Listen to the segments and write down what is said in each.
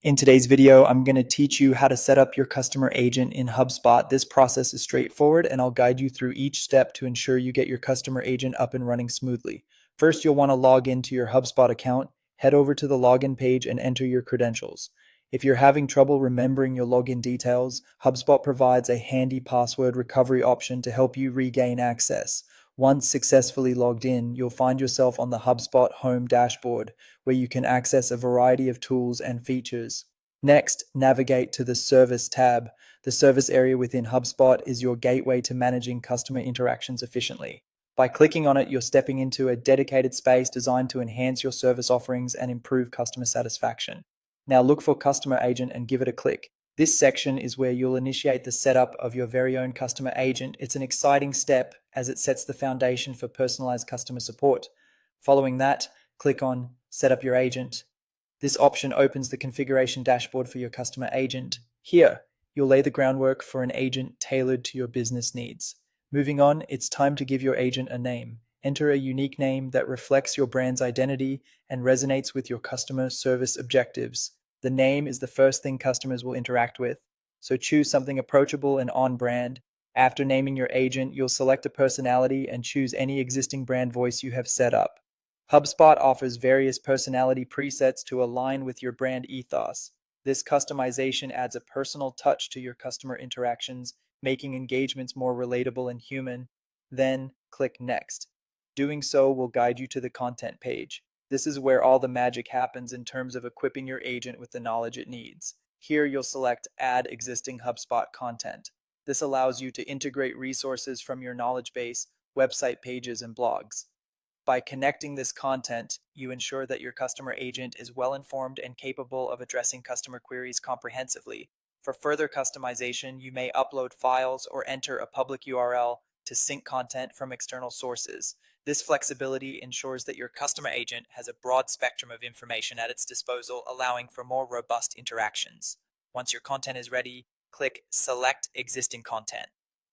In today's video, I'm going to teach you how to set up your customer agent in HubSpot. This process is straightforward and I'll guide you through each step to ensure you get your customer agent up and running smoothly. First, you'll want to log into your HubSpot account, head over to the login page and enter your credentials. If you're having trouble remembering your login details, HubSpot provides a handy password recovery option to help you regain access. Once successfully logged in, you'll find yourself on the HubSpot home dashboard, where you can access a variety of tools and features. Next, navigate to the Service tab. The service area within HubSpot is your gateway to managing customer interactions efficiently. By clicking on it, you're stepping into a dedicated space designed to enhance your service offerings and improve customer satisfaction. Now look for Customer Agent and give it a click. This section is where you'll initiate the setup of your very own customer agent. It's an exciting step as it sets the foundation for personalized customer support. Following that, click on Set up your agent. This option opens the configuration dashboard for your customer agent. Here, you'll lay the groundwork for an agent tailored to your business needs. Moving on, it's time to give your agent a name. Enter a unique name that reflects your brand's identity and resonates with your customer service objectives. The name is the first thing customers will interact with, so choose something approachable and on brand. After naming your agent, you'll select a personality and choose any existing brand voice you have set up. HubSpot offers various personality presets to align with your brand ethos. This customization adds a personal touch to your customer interactions, making engagements more relatable and human. Then click Next. Doing so will guide you to the content page. This is where all the magic happens in terms of equipping your agent with the knowledge it needs. Here you'll select Add Existing HubSpot Content. This allows you to integrate resources from your knowledge base, website pages, and blogs. By connecting this content, you ensure that your customer agent is well informed and capable of addressing customer queries comprehensively. For further customization, you may upload files or enter a public URL to sync content from external sources. This flexibility ensures that your customer agent has a broad spectrum of information at its disposal, allowing for more robust interactions. Once your content is ready, click Select Existing Content.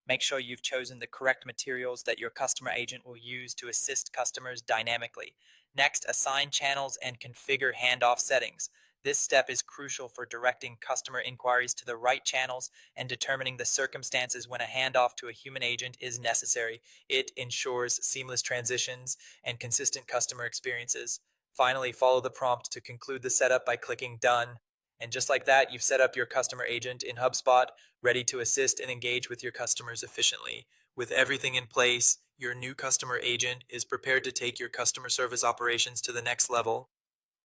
Make sure you've chosen the correct materials that your customer agent will use to assist customers dynamically. Next, assign channels and configure handoff settings. This step is crucial for directing customer inquiries to the right channels and determining the circumstances when a handoff to a human agent is necessary. It ensures seamless transitions and consistent customer experiences. Finally, follow the prompt to conclude the setup by clicking Done. And just like that, you've set up your customer agent in HubSpot, ready to assist and engage with your customers efficiently. With everything in place, your new customer agent is prepared to take your customer service operations to the next level.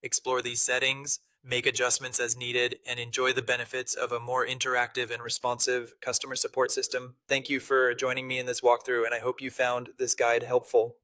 Explore these settings, make adjustments as needed, and enjoy the benefits of a more interactive and responsive customer support system. Thank you for joining me in this walkthrough, and I hope you found this guide helpful.